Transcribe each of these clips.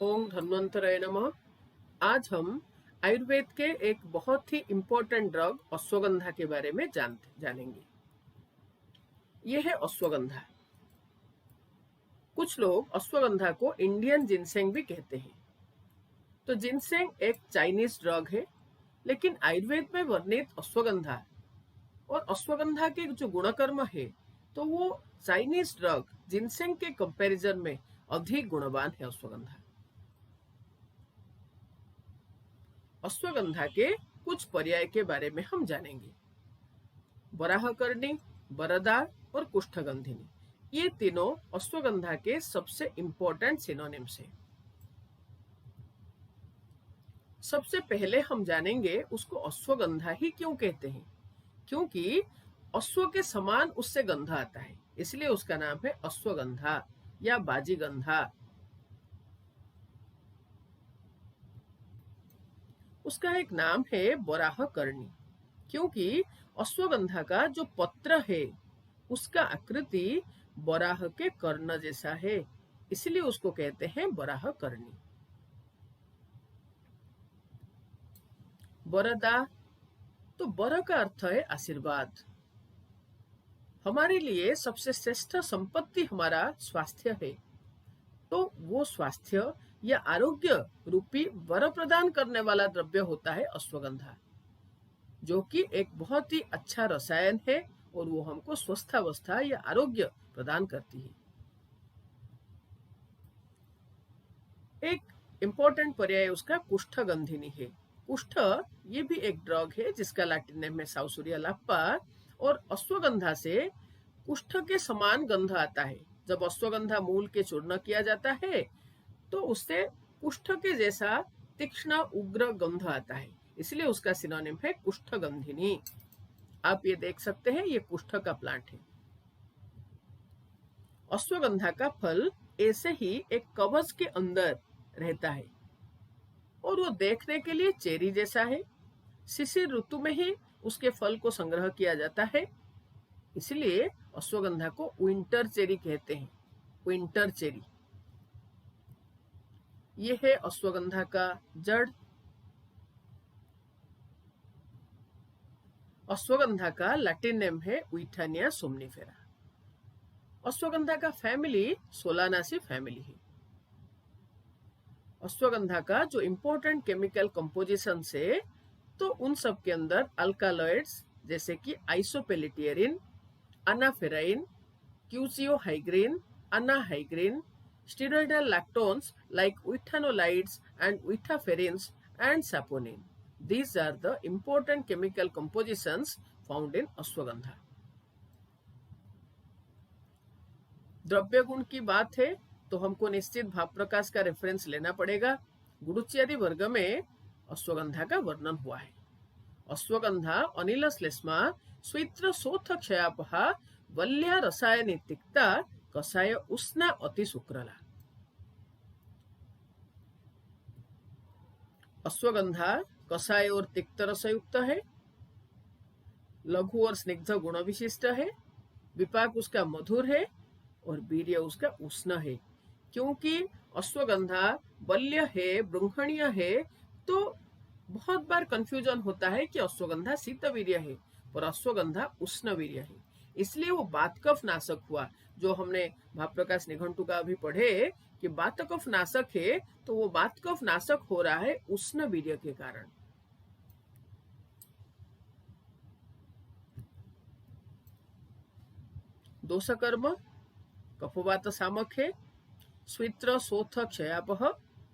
ओम धन्वंतराय नमः। आज हम आयुर्वेद के एक बहुत ही इम्पोर्टेंट ड्रग अश्वगंधा के बारे में जानेंगे। यह है अश्वगंधा। कुछ लोग अश्वगंधा को इंडियन जिनसेंग भी कहते हैं। तो जिनसेंग एक चाइनीज ड्रग है, लेकिन आयुर्वेद में वर्णित अश्वगंधा और अश्वगंधा के जो गुणकर्म है, तो वो चाइनीज ड्रग जिनसेंग के कंपैरिजन में अधिक गुणवान है। अश्वगंधा के कुछ पर्याय के बारे में हम जानेंगे। बराहकर्णी, बरदा और कुष्ठगंधिनी, ये तीनों अश्वगंधा के सबसे इंपॉर्टेंट सिनोनिम्स हैं। सबसे पहले हम जानेंगे उसको अश्वगंधा ही क्यों कहते हैं। क्योंकि अश्व के समान उससे गंध आता है, इसलिए उसका नाम है अश्वगंधा या बाजीगंधा। उसका एक नाम है बराहकर्णी, क्योंकि अश्वगंधा का जो पत्र है उसका आकृति बराह के कर्ण जैसा है, इसलिए उसको कहते हैं बराहकर्णी। बरदा, तो बर का अर्थ है आशीर्वाद। हमारे लिए सबसे श्रेष्ठ संपत्ति हमारा स्वास्थ्य है, तो वो स्वास्थ्य या आरोग्य रूपी वर प्रदान करने वाला द्रव्य होता है अश्वगंधा, जो कि एक बहुत ही अच्छा रसायन है और वो हमको स्वस्थावस्था या आरोग्य प्रदान करती है। एक इंपॉर्टेंट पर्याय उसका कुष्ठगंधिनी है। कुष्ठ ये भी एक ड्रग है जिसका लैटिन नेम है साउसूरिया लाप्पा, और अश्वगंधा से कुष्ठ के समान गंध आता है। जब अश्वगंधा मूल के चूर्ण किया जाता है तो उससे कुष्ठ के जैसा तीक्ष्ण उग्र गंध आता है, इसलिए उसका सिनोनिम है कुष्ठगंधिनी। आप ये देख सकते हैं, ये कुष्ठ का प्लांट है। अश्वगंधा का फल ऐसे ही एक कवच के अंदर रहता है और वो देखने के लिए चेरी जैसा है। शिशिर ऋतु में ही उसके फल को संग्रह किया जाता है, इसलिए अश्वगंधा को विंटर चेरी कहते हैं। Winter cherry. ये है अश्वगंधा का जड़। अश्वगंधा का लैटिन नेम है विठानिया सोमनिफेरा। अश्वगंधा का फैमिली सोलानासी फैमिली है। अश्वगंधा का जो इंपॉर्टेंट केमिकल कंपोजिशन है, तो उन सब के अंदर अल्कालॉइड्स जैसे कि आइसोपेलिटियरिन, अनाफेराइन, क्यूसियोहाइग्रीन, अनाहाइग्रीन, steroidal लैक्टोन्स like withanolides and withaferins and saponin. These are the important chemical compositions found in ashwagandha. द्रव्य गुण की बात है तो हमको निश्चित भाव प्रकाश का रेफरेंस लेना पड़ेगा। गुरुच्यादि वर्ग में अश्वगंधा का वर्णन हुआ है। अश्वगंधा अनिल श्लेष्मा स्वित्र शोथ क्षयापहा वल्या रसायनी तिक्ता कषाय उष्णा अति शुक्रला। अश्वगंधा कषाय और तिक्त रस युक्त है, लघु और स्निग्ध गुण विशिष्ट है, विपाक उसका मधुर है और वीर्य उसका उष्ण है। क्योंकि अश्वगंधा बल्य है, बृंहणीय है, तो बहुत बार कंफ्यूजन होता है कि अश्वगंधा शीतवीर्य है, पर अश्वगंधा उष्णवीर्य है, इसलिए वो बातकफ नाशक हुआ। जो हमने भाव प्रकाश निघंटु का अभी पढ़े कि बातकफ नाशक है, तो वो बातकफ नाशक हो रहा है उष्ण वीर्य के कारण। दोषकर्म कफवात सामक है। स्वित्र शोथ क्षयापह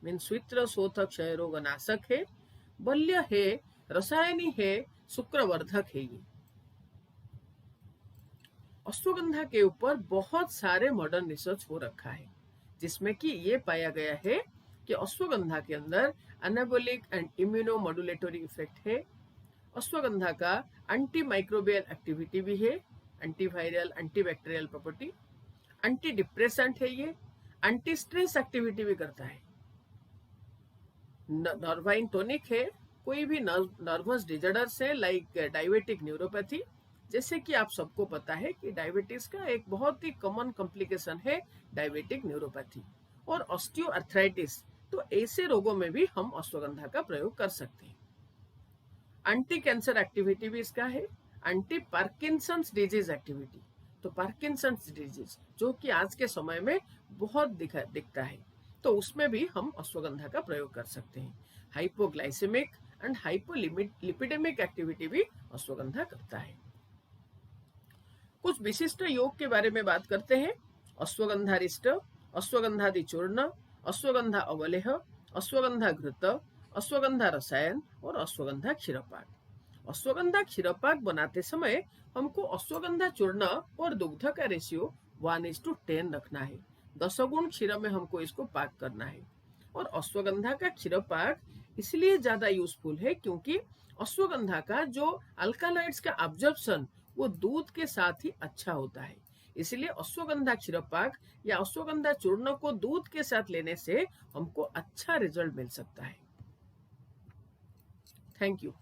मीन स्वित्र शोथ क्षय रोग नाशक है। बल्य है, रसायनी है, शुक्रवर्धक है। ये अश्वगंधा के ऊपर बहुत सारे मॉडर्न रिसर्च हो रखा है, जिसमें कि ये पाया गया है कि अश्वगंधा के अंदर एनाबोलिक एंड इम्यूनोमोडुलेटरी इफेक्ट है। अश्वगंधा का एंटी माइक्रोबियल एक्टिविटी भी है, antiviral antibacterial property, anti depressant है, ये एंटी स्ट्रेस एक्टिविटी भी करता है। नर्वाइन टॉनिक है, कोई भी नर्वस डिजॉर्डर से लाइक डायबिटिक न्यूरोपैथी। जैसे कि आप सबको पता है कि डायबिटीज का एक बहुत ही कॉमन कॉम्प्लिकेशन है डायबिटिक न्यूरोपैथी। और ऑस्टियोआर्थराइटिस तो ऐसे रोगों में भी हम अश्वगंधा का प्रयोग कर सकते हैं। एंटी कैंसर एक्टिविटी भी इसका है, एंटी पार्किंसंस डिजीज एक्टिविटी। तो पार्किंसंस डिजीज जो कि आज के समय में बहुत दिखता है, तो उसमें भी हम अश्वगंधा का प्रयोग कर सकते हैं। हाइपोग्लाइसेमिक एंड हाइपोलिपिडेमिक एक्टिविटी भी अश्वगंधा करता है। कुछ विशिष्ट योग के बारे में बात करते हैं। अश्वगंधारिष्ट, अश्वगंधादि चूर्ण, अश्वगंधा अवलेह, अश्वगंधा घृत, अश्वगंधा रसायन और अश्वगंधा क्षीरपाक। अश्वगंधा क्षीरपाक बनाते समय हमको अश्वगंधा चूर्ण और दुग्ध का रेशियो 1:10 रखना है। 10 गुण क्षीर में हमको इसको पाक करना है। और अश्वगंधा का क्षीरपाक इसलिए ज्यादा यूजफुल है क्योंकि अश्वगंधा का जो अल्कालॉइड्स का अब्जॉर्प्शन वो दूध के साथ ही अच्छा होता है। इसलिए अश्वगंधा क्षीरपाक या अश्वगंधा चूर्ण को दूध के साथ लेने से हमको अच्छा रिजल्ट मिल सकता है। Thank you.